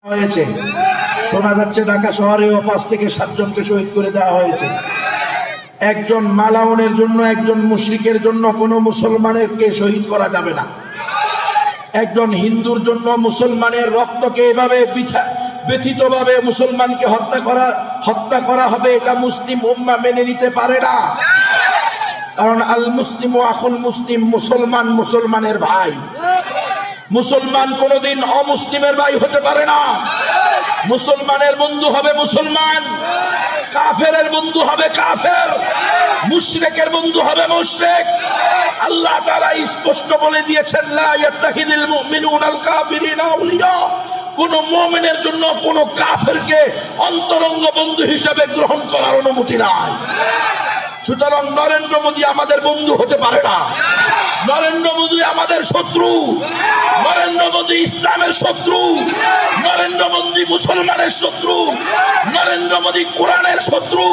হয়েছে। শোনা যাচ্ছে ঢাকা শহরেও 5 থেকে 7 জনকে শহীদ করে দেওয়া হয়েছে। একজন মালাউনের জন্য, একজন মুশরিকের জন্য কোনো মুসলমানেরকে শহীদ করা যাবে না। একজন হিন্দুর জন্য মুসলমানের রক্তকে এভাবে ব্যথিতভাবে মুসলমানকে হত্যা করা হবে, এটা মুসলিম উম্মাহ মেনে নিতে পারে না। কারণ আল মুসলিম আখুল মুসলিম, মুসলমান মুসলমানের ভাই। মুসলমান কোনদিন অমুসলিমের ভাই হতে পারে না। মুসলমানের বন্ধু হবে মুসলমান, কাফেরের বন্ধু হবে কাফের, মুশরিকের বন্ধু হবে মুশরিক। আল্লাহ তাআলা স্পষ্ট বলে দিয়েছেন, লা ইয়াত্তাখিযুল মুমিনুনাল কাফিরিনা আউলিয়া। কোন মুমিনের জন্য কোন কাফেরকে অন্তরঙ্গ বন্ধু হিসেবে গ্রহণ করার অনুমতি নাই। সুতরাং নরেন্দ্র মোদী আমাদের বন্ধু হতে পারে না। নরেন্দ্র মোদী আমাদের শত্রু, নরেন্দ্র মোদী ইসলামের শত্রু, নরেন্দ্র মোদী মুসলমানের শত্রু, নরেন্দ্র মোদী কোরআনের শত্রু।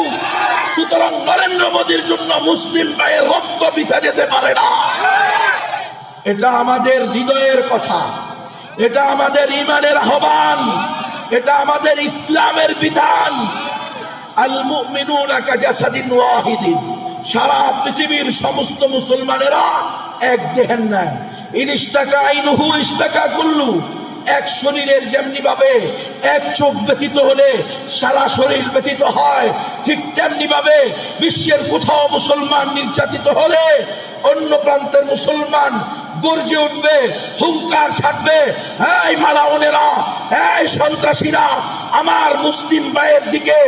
সুতরাং নরেন্দ্র মোদীর জন্য মুসলিম ভাইয়ের রক্ত বৃথা যেতে পারে না। এটা আমাদের হৃদয়ের কথা, এটা আমাদের ঈমানের আহ্বান, এটা আমাদের ইসলামের বিধান। আল মুমিনুনা কাজাসাদিন ওয়াহিদিন। সারা পৃথিবীর সমস্ত মুসলমানেরা এক দেহের ন্যায়। ইনিস্তাকা আইনুহু ইস্তাকা কুল্লু। এক শরীরের যেমনি ভাবে এক চোখ ব্যথিত হলে সারা শরীর ব্যথিত হয়, ঠিক তেমনি ভাবে বিশ্বের কোথাও মুসলমান নির্যাতিত হলে অন্য প্রান্তের মুসলমান গর্জে উঠবে, হুঙ্কার ছাড়বে, এই মালাউনেরা, এই সন্ত্রাসীরা, আমার মুসলিম ভাইয়ের দিকে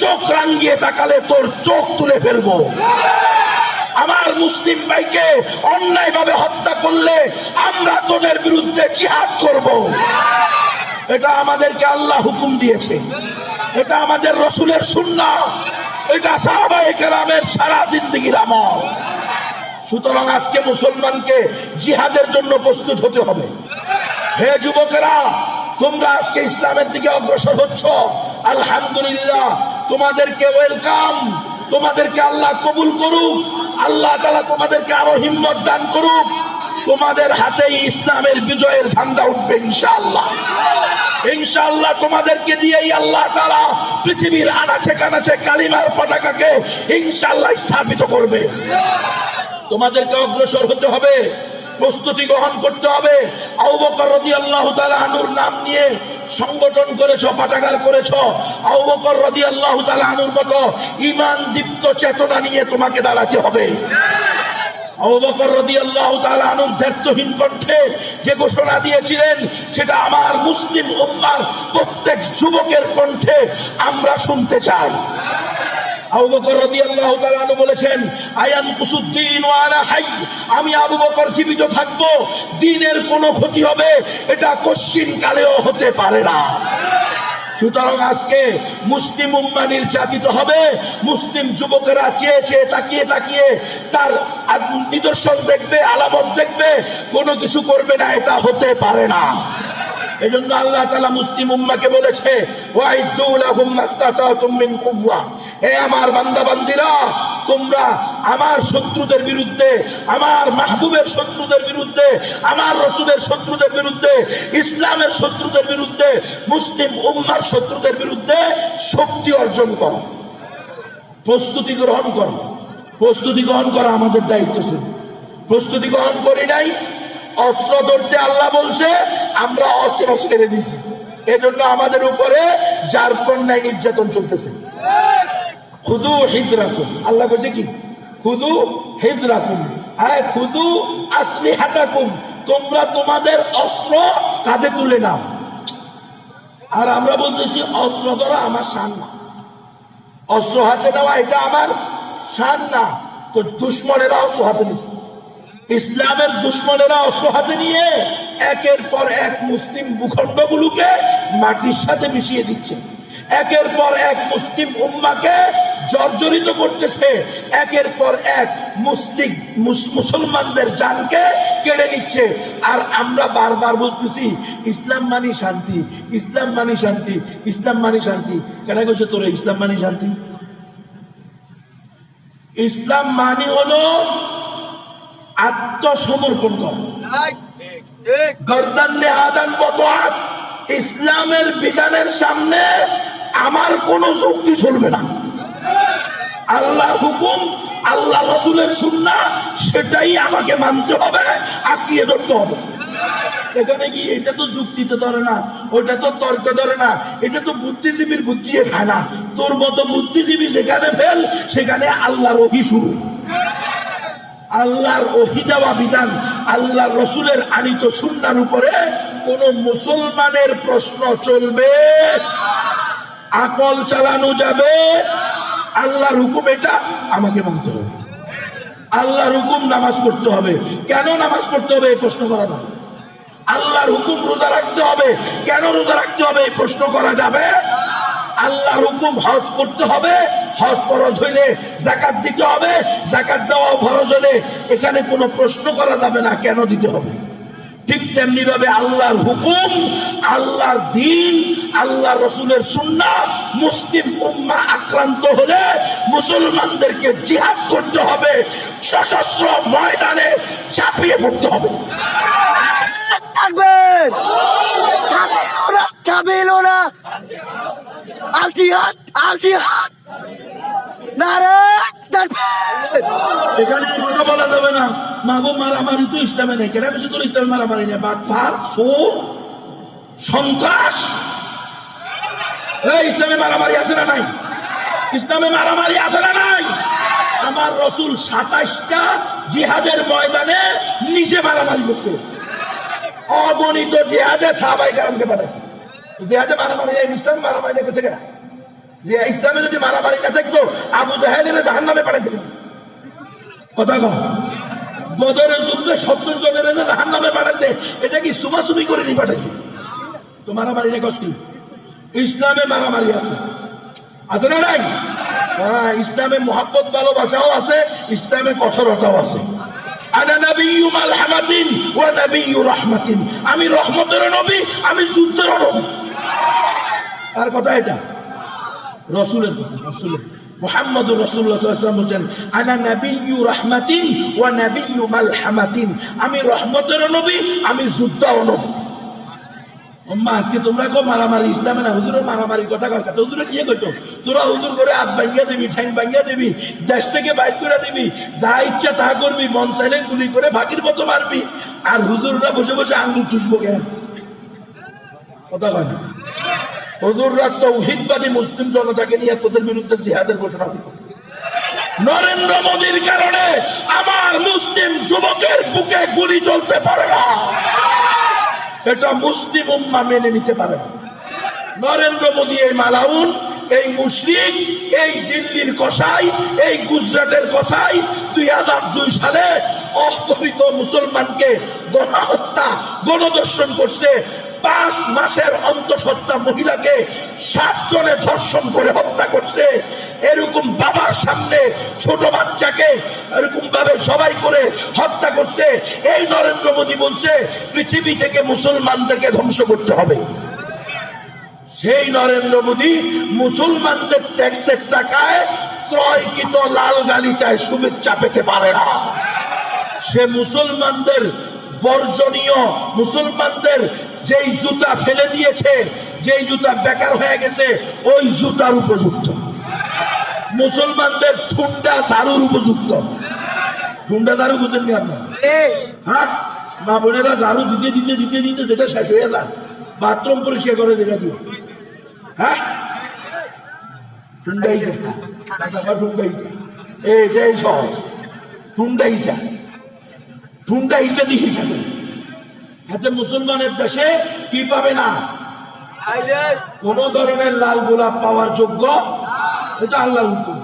চোখ রাঙিয়ে তাকালে তোর চোখ তুলে ফেলবো। আমার মুসলিম ভাইকে অন্যায় ভাবে হত্যা করলে আমরা তোদের বিরুদ্ধে জিহাদ করব। এটা আমাদেরকে আল্লাহ হুকুম দিয়েছে, এটা আমাদের রসুলের সুন্নাহ, এটা সাহাবায়ে কেরামের সারা জিন্দেগির আমল। সুতরাং আজকে মুসলমানকে জিহাদের জন্য প্রস্তুত হতে হবে। হে যুবকেরা, তোমরা আজকে ইসলামের দিকে অগ্রসর হচ্ছ, আলহামদুলিল্লাহ, তোমাদেরকে ওয়েলকাম। তোমাদেরকে আল্লাহ কবুল করুক, আল্লাহ তাআলা তোমাদেরকে আরো হিম্মত দান করুক। তোমাদের হাতেই ইসলামের বিজয়ের ঝান্ডা উঠবে ইনশাআল্লাহ। ইনশাআল্লাহ তোমাদেরকে দিয়েই আল্লাহ তাআলা পৃথিবীর আনাচে কানাচে কালিমার পতাকাকে ইনশাআল্লাহ স্থাপিত করবে। তোমাদেরকে অগ্রসর হতে হবে, প্রস্তুতি গ্রহণ করতে হবে। আবু বকর রাদিয়াল্লাহু তাআলা আনহুর নাম নিয়ে সংগঠন করেছো, পাঠাগার করেছো। আবু বকর রাদিয়াল্লাহু তাআলা আনহুর মতো ঈমান দীপ্ত চেতনা নিয়ে তোমাকে দাঁড়াতে হবে। আবু বকর রাদিয়াল্লাহু তাআলা আনহু ধৈর্যহীন কণ্ঠে যে ঘোষণা দিয়েছিলেন, সেটা আমার মুসলিম উম্মাহর প্রত্যেক যুবকের কণ্ঠে আমরা শুনতে চাই। আবু বকর রাদিয়াল্লাহু তাআলা আনহু বলেছেন, আয়ান কুসুদ্দিন ওয়া আনা হাই। আমি আবু বকর জীবিত থাকবো, দ্বীনের কোনো ক্ষতি হবে এটা কশ্চিন কালেও হতে পারে না। সুতরাং আজকে মুসলিম উম্মাহ নির্যাতিত হবে। মুসলিম যুবকেরা চেয়ে চেয়ে তাকিয়ে তাকিয়ে তার নিদর্শন দেখবে, আলামত দেখবে, কোনো কিছু করবে না, এটা হতে পারে না। এজন্য আল্লাহ তাআলা মুসলিম উম্মাহকে বলেছে, ওয়াইদু লাহুম মাসতাতাতুম মিন কুওয়া। হে আমার বান্দা বান্দিরা, তোমরা আমার শত্রুদের বিরুদ্ধে, আমার মাহবুবের শত্রুদের বিরুদ্ধে, আমার রাসূলের শত্রুদের বিরুদ্ধে, ইসলামের শত্রুদের বিরুদ্ধে, মুসলিম উম্মাহর শত্রুদের বিরুদ্ধে শক্তি অর্জন করো, প্রস্তুতি গ্রহণ করো। প্রস্তুতি গ্রহণ করা আমাদের দায়িত্ব ছিল। প্রস্তুতি গ্রহণ করি নাই, অস্ত্র ধরতে আল্লাহ বলছে, আমরা অস্ত্র ছেড়ে দিয়েছি। এজন্য আমাদের উপরে যার পণ্যায় নির্যাতন চলতেছে। খুদু হিজরাকুম, আল্লাহ বলছে কি? খুদু হিজরাকুম, হ্যাঁ, খুদু আসলিহাতাকুম, তোমরা তোমাদের অস্ত্র কাঁধে তুলে নাও। আর আমরা বলতেছি অস্ত্র ধরা আমার শান না, অস্ত্র হাতে নেওয়া এটা আমার শান না। তো দুশ্মনেরা অস্ত্র হাতে নিচ্ছে, ইসলামের দুশ্মনেরা অস্ত্র হাতে নিয়ে একের পর এক মুসলিম ভূখণ্ডগুলোকে মাটির সাথে মিশিয়ে দিচ্ছে, একের পর এক মুসলিম উম্মাহকে জর্জরিত করতেছে, একের পর এক মুসলমানদের জানকে কেড়ে নিচ্ছে। আর আমরা বারবার বলতেছি ইসলাম মানি শান্তি, ইসলাম মানি শান্তি, ইসলাম মানি শান্তি। কেন কইছে তোরে ইসলাম মানি শান্তি? ইসলাম মানি হলো আত্মসমর্পণ করা, গর্দান নেহাদান বতআত, ইসলামের বিধানের সামনে আমার কোন যুক্তি চলবে না। আল্লাহর হুকুম, আল্লাহ রাসূলের সুন্নাহ, সেটাই আমাকে মানতে হবে, আঁকিয়ে ধরতে হবে। এখানে কি এটা তো যুক্তিতে ধরে না, ওটা তো তর্ক ধরে না, এটা তো বুদ্ধিজীবীর বুদ্ধিয়ে খায় না। তোর মতো বুদ্ধিজীবী যেখানে ফেল, সেখানে আল্লাহর ওহী শুরু। আল্লাহর ওহী দেওয়া বিধান, আল্লাহর রাসূলের আনিত সুন্নাহর উপরে কোন মুসলমানের প্রশ্ন চলবে, আকল চালানো যাবে। আল্লাহর হুকুম, এটা আমাকে মানতে হবে। আল্লাহর হুকুম নামাজ পড়তে হবে, কেন নামাজ পড়তে হবে এই প্রশ্ন করা যাবে। আল্লাহর হুকুম রোজা রাখতে হবে, কেন রোজা রাখতে হবে এই প্রশ্ন করা যাবে। আল্লাহর হুকুম হজ করতে হবে, হজ ফরজ হইলে যাকাত দিতে হবে, যাকাত দেওয়া ফরজ হলে এখানে কোনো প্রশ্ন করা যাবে না কেন দিতে হবে। ঠিক তেমনি ভাবে আল্লাহর হুকুম, আল্লাহর দ্বীন, আল্লাহ রাসূলের সুন্নাহ মুসলিম উম্মাহ আক্রান্ত হলে মুসলমানদেরকে জিহাদ করতে হবে, সশস্ত্র ময়দানে ঝাঁপিয়ে পড়তে হবে। তাকবীর, সাবিলুনা সাবিলুনা, আল জিহাদ আল জিহাদ, নারে তাকবীর। এখানে কথা বলা যাবে না, মাগো মারামারি তো ইসলামে নেই। কেন বেশি তোর ইসলামে মারামারি নেই? বাটফার, চোর, সন্ত্রাস, এই ইসলামে মারামারি আছে না নাই? ইসলামে মারামারি আছে না নাই? আমার রাসূল 27টা জিহাদের ময়দানে নিজে মারামারি করছে। অগণিত জিহাদে সাহাবায়ে কেরামকে পাঠাইছে। জিহাদে মারামারি নেই, ইসলামে মারামারি লেগেছে কেন? যে ইসলামে যদি মারামারি না থাকতো, আবু জাহেলের জাহান্নামে পাঠাইছিল। কথা কম, বদরের যুদ্ধে 70 জনের জাহান্নামে পাঠাইছে, এটা কি সুমাসুমি করে নি পাঠাইছে? তো মারামারি নেই কষ্ট। ইসলামে মারামারি আছে, আছে না নাই? হ্যাঁ, ইসলামে মুহাব্বত ভালোবাসাও আছে, ইসলামে কঠোরতাও আছে। আনা নাবিয়্যু মালহামাতিন ওয়া নাবিয়্যু রাহমাতিন, আমি রহমতের নবী, আমি যুদ্ধের নবী। কার কথা এটা? রাসূলের কথা। রাসূলের মুহাম্মদুর রাসূলুল্লাহ সাল্লাল্লাহু আলাইহি ওয়াসাল্লাম বলেন, আনা নাবিয়্যু রাহমাতিন ওয়া নাবিয়্যু মালহামাতিন, আমি রহমতের নবী, আমি যুদ্ধের নবী। আম্মা আজকে তোমরা কো মারামারি ইসলামে না, হুজুরের মারামারির কথা কয়। তো হুজুরে কি কইতো? তোরা হুজুর করে হাত ভাঙিয়ে দিবি, ঠ্যাং ভাঙিয়ে দিবি, দেশ থেকে বাইর করে দিবি, যা ইচ্ছা তা করবি, মন চাইলে গুলি করে ফাঁকির মতো মারবি, আর হুজুররা বসে বসে আঙ্গুল চুষবো কেন? কথা কয় না। হুজুররা তাওহীদবাদী মুসলিম জনতাকে নিয়ে তোদের বিরুদ্ধে জিহাদের ঘোষণা দিল। নরেন্দ্র মোদীর কারণে আমার মুসলিম যুবকের বুকে গুলি চলতে পারে না, এটা মুসলিম উম্মাহ মেনে নিতে পারে না। নরেন্দ্র মোদী এই মালাউন, এই মুশরিক, এই দিল্লির কসাই, এই গুজরাটের কসাই 2002 সালে অপহৃত মুসলমানকে গণহত্যা, গণধর্ষণ করছে। 5 মাসের অন্তঃসত্ত্বা মহিলাকে 7 জনে ধর্ষণ করে হত্যা করছে। এরকম বাবার সামনে ছোট বাচ্চাকে এরকম ভাবে সবাই করে হত্যা করছে। এই নরেন্দ্র মোদী বলছে পৃথিবী থেকে মুসলমানদেরকে ধ্বংস করতে হবে। সেই নরেন্দ্র মোদী মুসলমানদের ট্যাক্সের টাকায় ক্রয়কৃত লাল গালিচায় শুভেচ্ছা পেতে পারে না। সে মুসলমানদের বর্জনীয়, মুসলমানদের যেই জুতা ফেলে দিয়েছে, যেই জুতা বেকার হয়ে গেছে, ওই জুতার উপযুক্ত। মুসলমানদের ঠুন্ডা ঝাড়ুর উপযুক্ত। ঠুন্ডা ঝাড়ু বুঝেননি আপনার? হ্যাঁ, মা বোনেরা ঝাড়ু দিতে দিতে দিতে দিতে যেটা শেষ হয়ে যায়, বাথরুম পরিষ্কার করে যেটা দিয়ে, হ্যাঁ ঠুন্ডাইছে, ঠুন্ডাইছে, এইটাই সহজ। ঠুন্ডাইছে, ঠুন্ডাইছে দেখি খেতে। হাতে মুসলমানের দেশে কি পাবে না? কোন ধরনের লাল গোলাপ পাওয়ার যোগ্য, এটা আল্লাহর হুকুম।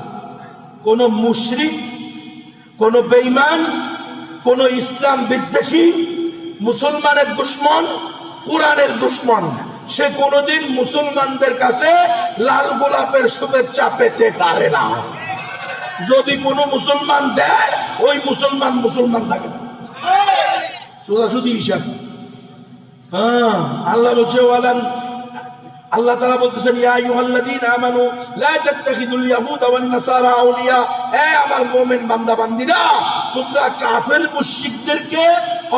কোন মুশরিক, কোন বেঈমান, কোন ইসলাম বিদ্বেষী, মুসলমানের দুশমন, কোরআনের দুশমন, সে কোনদিন মুসলমানদের কাছে লাল গোলাপের শুভেচ্ছা পেতে পারে না। যদি কোন মুসলমান দেয়, ওই মুসলমান মুসলমান থাকে না, সোজাসুজি হিসাব। হ্যাঁ, আল্লাহ বলছে ওয়ালান, আল্লাহ তাআলা বলতেছেন ইয়া আইয়ুহাল্লাযীনা আমানু লা তাত্তাখিযুল ইয়াহুদা ওয়ান নাসারা আউলিয়া, এ আমার মুমিন বান্দা বান্দীরা, তোমরা কাফের মুশরিকদেরকে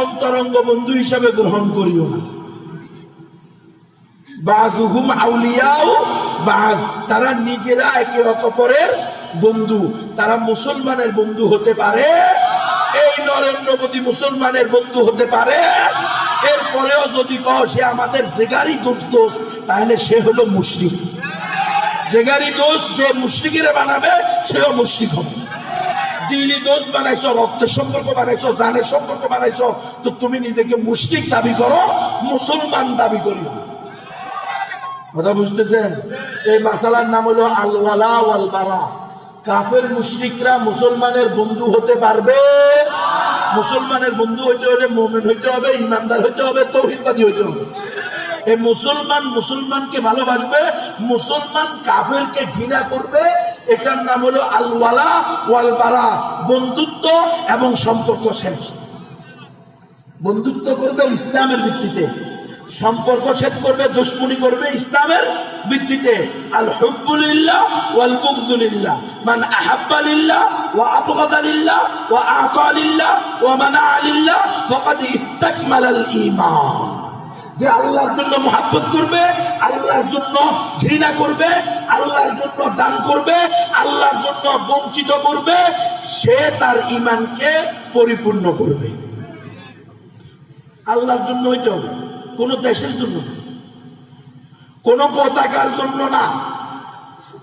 অন্তরঙ্গ বন্ধু হিসাবে গ্রহণ করিও না। বাযুহুম আউলিয়াউ বায, তারা নিজেরা একে অপরের বন্ধু। তারা মুসলমানের বন্ধু হতে পারে, এই নরেন্দ্র মোদী মুসলমানের বন্ধু হতে পারে, এরপরেও যদি কও সে আমাদের জেগারি দোস্ত, তাহলে সে হলো মুশরিক। জেগারি দোস্ত যে মুশরিকের বানাবে সেও মুশরিক হবে। দিলি দোস্ত বানাইছো, রক্তের সম্পর্ক বানাইছো, জানের সম্পর্ক বানাইছো, তো তুমি নিজেকে মুশরিক দাবি করো, মুসলমান দাবি করিও। কথা বুঝতেছেন? এই মাসালার নাম হলো আল ওয়ালা ওয়াল বারা। কাফের মুশরিকরা মুসলমানের বন্ধু হতে পারবে? মুসলমানের বন্ধু হইতে হলে মুমিন হইতে হবে, ইমানদার হইতে হবে, তাওহীদবাদী হইতে হবে। এই মুসলমান মুসলমানকে ভালোবাসবে, মুসলমান কাফেরকে ঘৃণা করবে, এটার নাম হলো আল ওয়ালা ওয়াল বারা, বন্ধুত্ব এবং সম্পর্ক শেষ। বন্ধুত্ব করবে ইসলামের ভিত্তিতে, সম্পর্ক শেষ করবে, দুশমনি করবে ইসলামের ভিত্তিতে। আল হুব্বু লিল্লাহ ওয়াল বুগদু লিল্লাহ, মান আহাব্বা লিল্লাহ ওয়া আবগাদা লিল্লাহ ওয়া আতা লিল্লাহ ওয়া মানাআ লিল্লাহ ফাকাদ ইসতাকমালাল ঈমান। যে আল্লাহর জন্য মহব্বত করবে, আল্লাহর জন্য ঘৃণা করবে, আল্লাহর জন্য দান করবে, আল্লাহর জন্য বঞ্চিত করবে, সে তার ঈমানকে পরিপূর্ণ করবে। আল্লাহর জন্য হইতে হবে, কোন দেশের জন্য, কোন পতাকার জন্য না,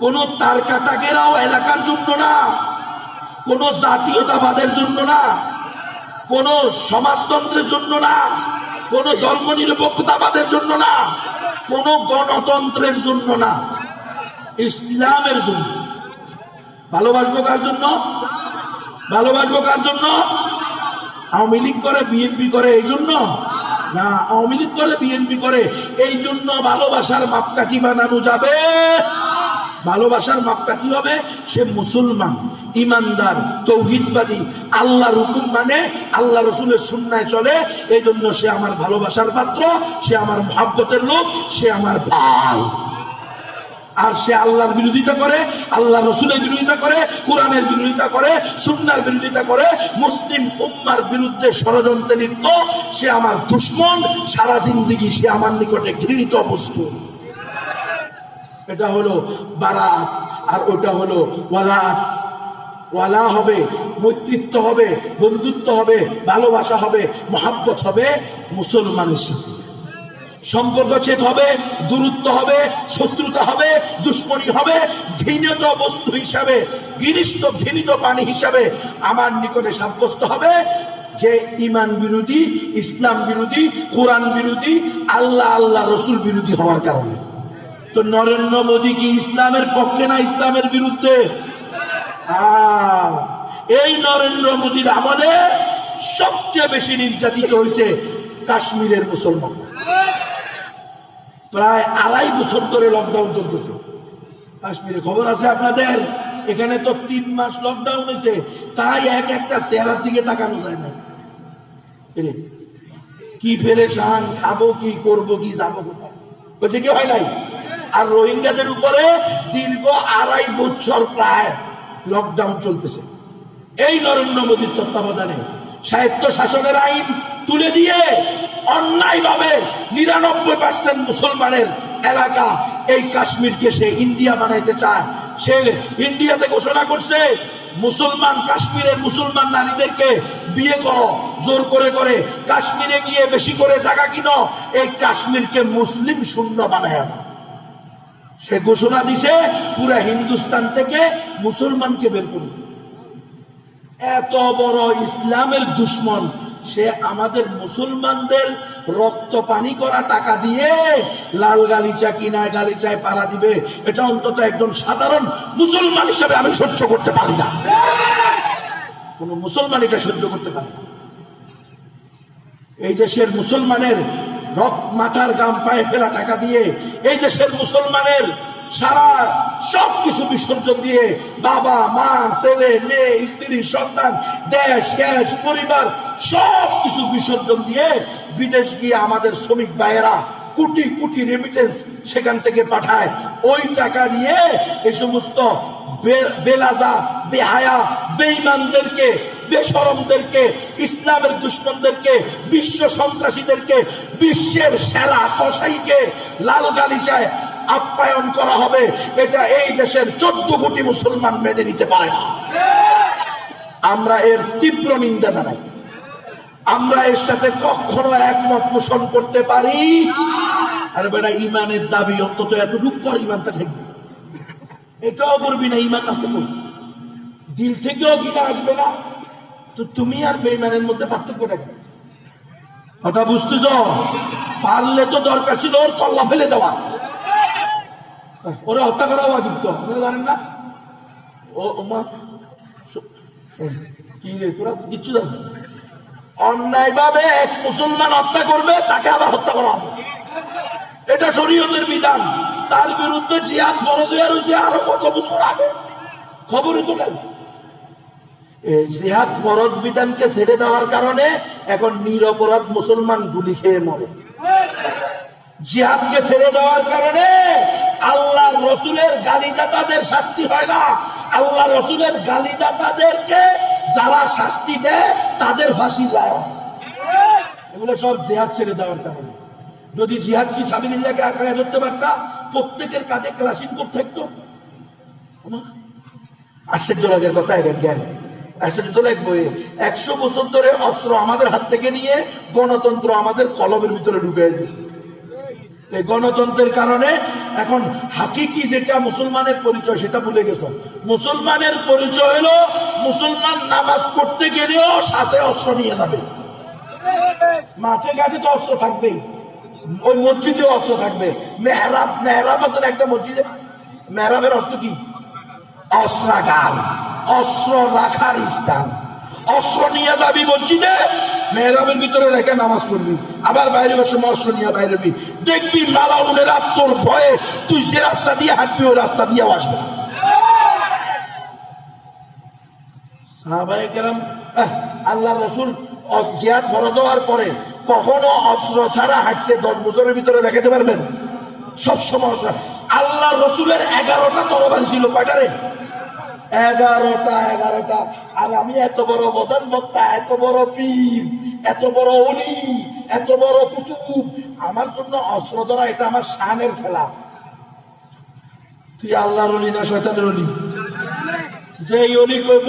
কোন তারকাটাকেরাও এলাকার জন্য না, কোন জাতীয়তাবাদের জন্য না, কোন সমাজতন্ত্রের জন্য না, কোন ধর্ম নিরপেক্ষতাবাদের জন্য না, কোন গণতন্ত্রের জন্য না, ইসলামের জন্য। ভালোবাসবো কার জন্য? ভালোবাসবো কার জন্য? আওয়ামী লীগ করে, বিএনপি করে এই জন্য না। আওয়ামী লীগ করে, বিএনপি করে এই জন্য ভালোবাসার মাপকাঠি বানানো যাবে? ভালোবাসার মাপকাঠি হবে সে মুসলমান, ইমানদার, তৌহিদবাদী, আল্লাহর হুকুম মানে, আল্লাহ রসুলের সুন্নায় চলে, এই জন্য সে আমার ভালোবাসার পাত্র, সে আমার মহব্বতের লোক, সে আমার ভাই। আর সে আল্লাহর বিরোধিতা করে, আল্লাহ রসুলের বিরোধিতা করে, কোরআনের বিরোধিতা করে, সুন্নাহর বিরোধিতা করে, মুসলিম উম্মার বিরুদ্ধে ষড়যন্ত্রে লিপ্ত, সে আমার দুশমন, সারা জিন্দেগি সে আমার নিকটে ঘৃণিত বস্তু। এটা হলো বারাত, আর ওটা হলো ওয়ালাত। ওয়ালা হবে, মৈত্রিত্ব হবে, বন্ধুত্ব হবে, ভালোবাসা হবে, মহব্বত হবে মুসলমানের সাথে। সম্পর্ক ছেদ হবে, দূরত্ব হবে, শত্রুতা হবে, দুশ্মনী হবে, ঘৃণিত বস্তু হিসাবে, ঘৃণিত পানি হিসাবে আমার নিকটে সাব্যস্ত হবে যে ঈমান বিরোধী, ইসলাম বিরোধী, কোরআন বিরোধী, আল্লাহ রসুল বিরোধী হওয়ার কারণে। তো নরেন্দ্র মোদী কি ইসলামের পক্ষে না ইসলামের বিরুদ্ধে? এই নরেন্দ্র মোদীর আমলে সবচেয়ে বেশি নির্যাতিত হয়েছে কাশ্মীরের মুসলমান। প্রায় 2.5 বছর ধরে লকডাউন চলতেছে কাশ্মীরে, খবর আছে আপনাদের? এখানে তো 3 মাস লকডাউন হয়েছে, তাই একটা চেহারার দিকে তাকানো যায় না। কি পেরেশান, খাবো কি, করবো কি, যাবো কোথায়, বলছে কি হয় নাই। আর রোহিঙ্গাদের উপরে দীর্ঘ 2.5 বছর প্রায় লকডাউন চলতেছে এই নরেন্দ্র মোদীর তত্ত্বাবধানে। স্বায়ত্ত শাসনের আইন তুলে দিয়ে অন্যায়ভাবে 99% মুসলমানের এলাকা এই কাশ্মীরকে সে ইন্ডিয়া বানাইতে চায়। সে ইন্ডিয়াতে ঘোষণা করছে মুসলমান কাশ্মীরের মুসলমান নারীদেরকে বিয়ে করো, জোর করে করে কাশ্মীরে গিয়ে বেশি করে জায়গা কিনো, এই কাশ্মীরকে মুসলিম শূন্য বানায় না। সে ঘোষণা দিছে পুরা হিন্দুস্তান থেকে মুসলমানকে বের করবে। এত বড় ইসলামের দুশ্মন সে আমাদের মুসলমানদের রক্ত পানি করা টাকা দিয়ে লাল গালিচা কিনায় গালিচায় পাড়া দিবে, এটা অন্তত একজন সাধারণ মুসলমান হিসেবে আমি সহ্য করতে পারি না। কোন মুসলমান এটা সহ্য করতে পারে না। এই দেশের মুসলমানের মাথার গাম পায়ে ফেলা টাকা দিয়ে, এই দেশের মুসলমানের সারা সবকিছু বিসর্জন দিয়ে, বাবা মা ছেলে মেয়ে স্ত্রী সন্তান দেশ গ্যাস পরিবার সবকিছু বিসর্জন দিয়ে বিদেশ গিয়ে আমাদের শ্রমিক ভাইয়েরা কোটি কোটি রেমিটেন্স সেখান থেকে পাঠায়। ওই টাকা দিয়ে এই সমস্ত বেলাজা বেহায়া বেঈমানদেরকে বেশরমদেরকে, ইসলামের দুশমনদেরকে, বিশ্ব সন্ত্রাসীদেরকে, বিশ্বের সেরা কসাইকে লাল গালিচায় আপ্যায়ন করা হবে, এটা এই দেশের 14 কোটি মুসলমান মেনে নিতে পারে না। আমরা এর তীব্র নিন্দা জানাই। আমরা এর সাথে কখনো একমত পোষণ করতে পারি। আর বেটা ইমানের দাবি অন্তত এতটুকু কর, ইমানটা থাকবে, এটাও করবি না, ইমান আছে বল, দিল থেকেও কিনা আসবে না, তো তুমি আর বেঈমানের মধ্যে পার্থক্যটা কি? কথা বুঝতেছ? পারলে তো দরকার ছিল ওর কল্লা ফেলে দেওয়া, ওরা হত্যা করা ওয়াজিব তো, আপনারা জানেন না? ও মা কি রে, তোরা কিচ্ছু জানেন? অন্যায় ভাবে এক মুসলমান হত্যা করবে, তাকে আবার হত্যা করা হবে, এটা শরীয়তের বিধান। তার বিরুদ্ধে জিহাদ ফরজ হয়ে রয়েছে আরো কত বছর আগে, খবরই তো নাই। জিহাদ ফরজ বিধানকে ছেড়ে দেওয়ার কারণে এখন নিরপরাধ মুসলমান গুলি খেয়ে মরে। জিহাদকে ছেড়ে দেওয়ার কারণে আল্লাহ রসুলের গালিদাতাদের শাস্তি হয় না, আল্লাহ রসুলের গালিদাতাদেরকে যারা শাস্তি দেয় তাদের ফাঁসি দেয়। এগুলো সব জিহাদ ছেড়ে দেওয়ার কারণে। যদি জিহাদ ফি সাবিলিল্লাহকে আঁকড়ে ধরতে পারতা, প্রত্যেকের কাঁধে ক্লাসিনকোপ থাকতো। আশ্চর্য লাগার কথা, এটা জ্ঞান আশ্চর্য লাগবে। 100 বছর ধরে অস্ত্র আমাদের হাত থেকে নিয়ে গণতন্ত্র আমাদের কলমের ভিতরে ঢুকে দিয়েছে। এই গণতন্ত্রের কারণে এখন হাকিকি যেটা মুসলমানের পরিচয় সেটা ভুলে গেছে। মুসলমানের পরিচয় হলো মুসলমান নামাজ পড়তে গেলেও সাথে অস্ত্র নিয়ে যাবে, মাঠে ঘাটে তো অস্ত্র থাকবেই, ওই মসজিদে অস্ত্র থাকবে। মেহরাব, মেহরাব আছে একটা মসজিদে, মেহরাবের অর্থ কি? অস্ত্রাগার, অস্ত্র রাখার স্থান। অস্ত্র নিয়ে যাবি মসজিদে, মেহরাবের ভিতরে রেখে নামাজ পড়বি, আবার বাইরে বসে অস্ত্র নিয়ে বাইরেবি, দেখবি মালাউনেরা তোর ভয়ে তুই যে রাস্তা দিয়ে হাঁটবি ওই রাস্তা দিয়েও আসবে। সাহাবায়ে কেরাম, আল্লাহ রসুল জিহাদ ফরজ হওয়ার পরে কখনো অস্ত্র ছাড়া হাঁটছে 10 বছরের ভিতরে দেখাতে পারবেন? সবসময় আল্লাহ রসুলের 11টা তরবারি ছিল। কয়টা রে? 11টা। আর আমি এত বড় প্রধান বক্তা, এত বড় পীর, এত বড় অলি, এত বড় কুতুব, আমার জন্য অস্ত্র ধরা এটা আমার শানের খেলা। তুই আল্লাহর অলি না শয়তানের অলি? যে অলি কইব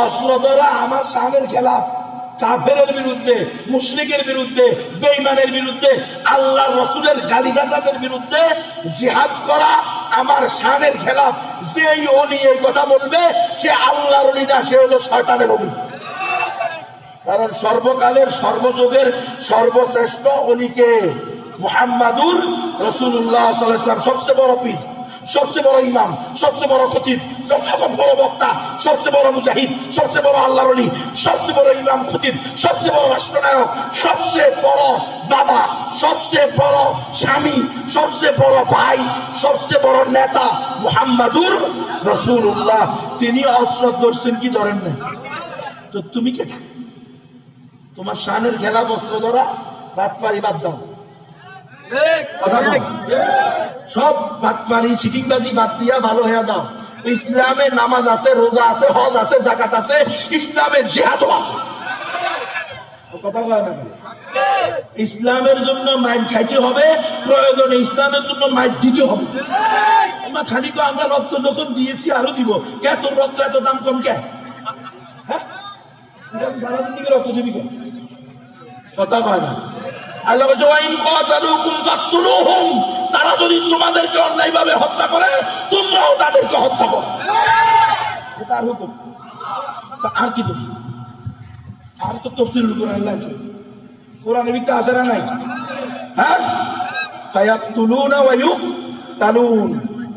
অস্ত্র ধরা আমার শানের খেলা, কাফেরের বিরুদ্ধে, মুশরিকের বিরুদ্ধে, বেঈমানের বিরুদ্ধে, আল্লাহ রসুলের গালিগালাজের বিরুদ্ধে জিহাদ করা আমার শানের খেলাফ। যেই ওলি এই কথা বলবে সে আল্লাহর ওলি না, সে হলো শয়তানের ওলি। কারণ সর্বকালের সর্বযুগের সর্বশ্রেষ্ঠ ওলিকে মুহাম্মাদুর রাসূলুল্লাহ সাল্লাল্লাহু আলাইহি ওয়াসাল্লাম, সবচেয়ে বড় পীর, সবচেয়ে বড় ইমাম, সবচেয়ে বড় খতিব, সবচেয়ে বড় বক্তা, সবচেয়ে বড় মুজাহিদ, সবচেয়ে বড় আল্লাহর ওলি, সবচেয়ে বড় ইমাম খতিব, সবচেয়ে বড় রাষ্ট্রনায়ক, সবচেয়ে বড় বাবা, সবচেয়ে বড় স্বামী, সবচেয়ে বড় ভাই, সবচেয়ে বড় নেতা মুহাম্মাদুর রাসূলুল্লাহ। তিনি অস্ত্র ধরছেন কি ধরেন না? তো তুমি কেটা? তোমার শানের খেলা অস্ত্র ধরা, বাটপারি বাদ দাও, সব বাটপারি সিটিংবাজি বাদ দিয়া ভালো হয়ে দাও। ইসলামে নামাজ আছে, রোজা আছে, হজ আছে, যাকাত আছে, ইসলামে জিহাদও আছে। কথা বলে না, ইসলামের জন্য মাইর খাইতে হবে, প্রয়োজনে ইসলামের জন্য মাইর দিতে হবে। আমরা খালি তো আমরা রক্ত যখন দিয়েছি আরো দিব, কে তোর রক্ত এত দাম কম কে? হ্যাঁ, সারাদিন দিকে রক্ত দিবি কে? কথা হয় না। আল্লাহ বলছে ওয়াইন কাতালুকুম ফাকতুলুহুম, তারা যদি তোমাদেরকে অন্যায়ভাবে হত্যা করে তোমরাও তাদেরকে হত্যা করো। এটা আর হুকুম, আর কি দোষ? আর তো তাফসীরুল কোরআন আছে, কোরআনের ভিতরে আছে না নাই? হ্যাঁ, ফায়াকতুলুনা ওয়া ইউকতালুন,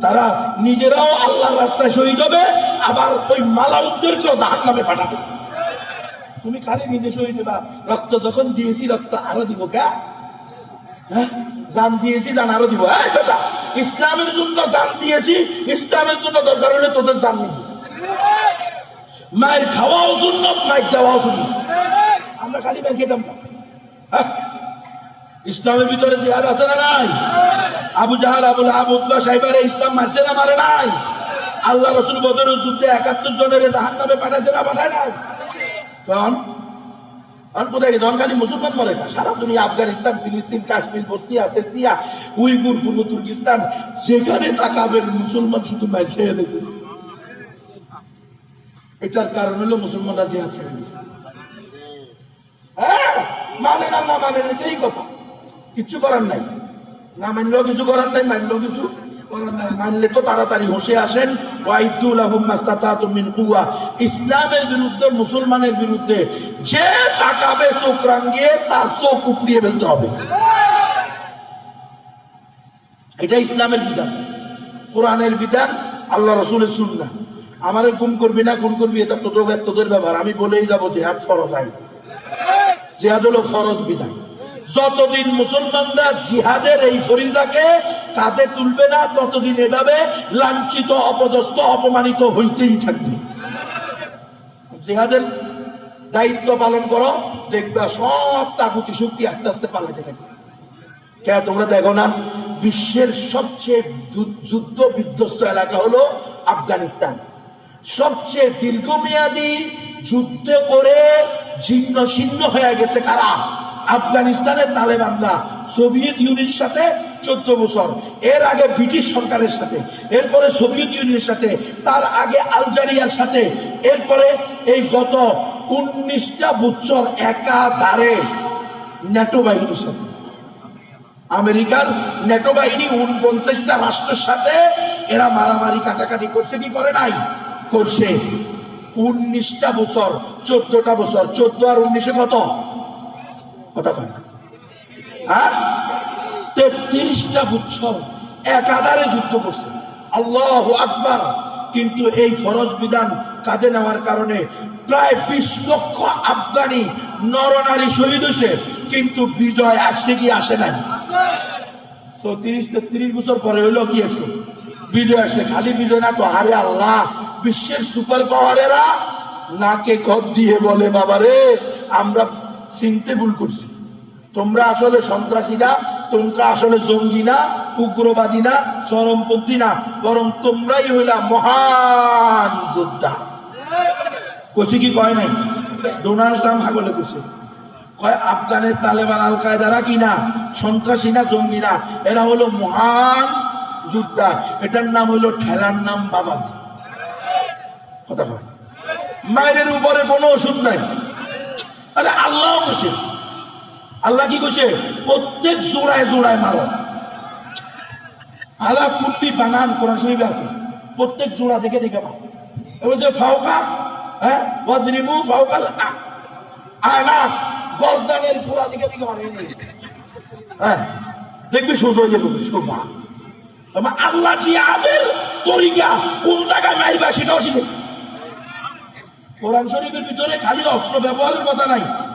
তারা নিজেরাও আল্লাহর রাস্তায় শহীদ হবে, আবার ওই মালাউনদেরকেও জাহান্নামে পাঠাবে। তুমি খালি নিজে শহীদ হবা, রক্ত যখন দিয়েছি রক্ত আরো দিব কে? হ্যাঁ, জান দিয়েছি জান আরো দিব। ইসলামের জন্য জান দিয়েছি, ইসলামের জন্য দরকার হলে তোদের জান নিব। মায়ের খাওয়াও জন্য, মায়ের দেওয়াও জন্য। আমরা খালি মায়ের খেতাম না। ইসলামের ভিতরে জিহাদ আছে না নাই? আবু জাহাল, আবুল আহাব, উতবা, সাইবারে ইসলাম মারছে না মারে নাই? আল্লাহ রসুল বদরের যুদ্ধে 71 জনের জাহান্নামে পাঠাইছে না পাঠায় নাই? কারণ কোথায় গেছে? খালি মুসলমান মরে না, সারা দুনিয়া, আফগানিস্তান, ফিলিস্তিন, কাশ্মীর, বসনিয়া, ফেসনিয়া, উইগুর, পূর্ব তুর্কিস্তান, যেখানে তাকাবেন মুসলমান শুধু মার খেয়ে দেখতেছে। এটার কারণ হলো মুসলমানরা জিহাদ ছেড়ে দিয়েছে। হ্যাঁ, মানে না, না মানে এটাই কথা, কিচ্ছু করার নাই। না মানলেও কিছু করার নাই, মানলেও কিছু করার নাই। মানলে তো তাড়াতাড়ি হোসে আসেন। ওয়াইদু লাহুম মাস্তাতাতুম মিন কুওয়া। ইসলামের বিরুদ্ধে, মুসলমানের বিরুদ্ধে যে তাকাবে চোখ রাঙিয়ে, তার চোখ উপড়িয়ে ফেলতে হবে। এটা ইসলামের বিধান, কোরআনের বিধান, আল্লাহ রসুলের সুন্নাহ। আমারে গুম করবি না, গুম করবি, এটা তোদের ব্যাপার। আমি বলেই যাবো জিহাদ ফরজ আইন, জিহাদ হলো ফরজ বিধান। যতদিন মুসলমানরা জিহাদের এই ফরিজাকে কাঁধে তুলবে না, ততদিন এভাবে লাঞ্ছিত, অপদস্থ, অপমানিত হইতেই থাকবে। জিহাদের দায়িত্ব পালন করো, দেখবা সব তাগুতি শক্তি আস্তে আস্তে পালাতে থাকবে। কে তোমরা দেখো না, বিশ্বের সবচেয়ে যুদ্ধ বিধ্বস্ত এলাকা হলো আফগানিস্তান। সবচেয়ে দীর্ঘমেয়াদী যুদ্ধ করে ছিন্ন ছিন্ন হয়ে গেছে কারা? আফগানিস্তানের তালেবানরা। সোভিয়েত ইউনিয়নের সাথে 14 বছর, এর আগে ব্রিটিশ সরকারের সাথে, এরপরে সোভিয়েত ইউনিয়নের সাথে, তার আগে আলজেরিয়ার সাথে, এরপরে এই গত 19টা বছর একাধারে ন্যাটো বাহিনীর সাথে। আমেরিকার ন্যাটো বাহিনী 49টা রাষ্ট্রের সাথে এরা মারামারি কাটাকাটি করছে কি করে নাই? করছে। 19টা বছর, 14টা বছর, 14 আর 19 কত? কথা কয় না? হ্যাঁ, 33টা বছর একাধারে যুদ্ধ করছে। আল্লাহু আকবার। কিন্তু এই ফরজ বিধান কাজে নেওয়ার কারণে প্রায় 20 লক্ষ আফগানি নরনারী শহীদ হয়েছে, কিন্তু বিজয় আসছে কি আসে নাই? 33 বছর পরে হইলো কি আসছে? বিজয় আসছে। খালি বিজয় না তো, আরে আল্লাহ, বিশ্বের সুপার পাওয়ারেরা নাকে খত দিয়ে বলে, বাবারে আমরা চিনতে ভুল করছি, তোমরা আসলে সন্ত্রাসী না, তোমরা আসলে জঙ্গি না, উগ্রবাদী না, চরমপন্থী না, বরং তোমরাই হইলা মহান যোদ্ধা। কচি কি কয় নাই? ডোনাল্ড ট্রাম্প হাগলে কইছে, কয় আফগানের তালেবান, আল কায়দারা কি না, সন্ত্রাসী না, জঙ্গি না, এরা হলো মহান যোদ্ধা। এটার নাম হলো ঠেলার নাম বাবাজি। কথা কয়, মায়ের উপরে কোনো ওষুধ নাই। আরে আল্লাহ কইছে, আল্লাহ কি কইছে? প্রত্যেক জোড়ায় জোড়ায় মারো। আল্লাহ কুল্লি বানান কোরআন শরীফে আছে, প্রত্যেক জোড়া থেকে দেখে মারো। এবার যে ফাওকা, হ্যাঁ, ওয়াজরিমু ফাওকাল আনাক, গর্দানের পুরা দিকে দিকে মারে। হ্যাঁ, দেখবি সোজা হয়ে যাবে, সোজা। আল্লাহ জিহাদের তরিকা কোন জায়গায় মারবা সেটাও শিখেছে। কোরআন শরীফের ভিতরে খালি অস্ত্র ব্যবহারের কথা নাই,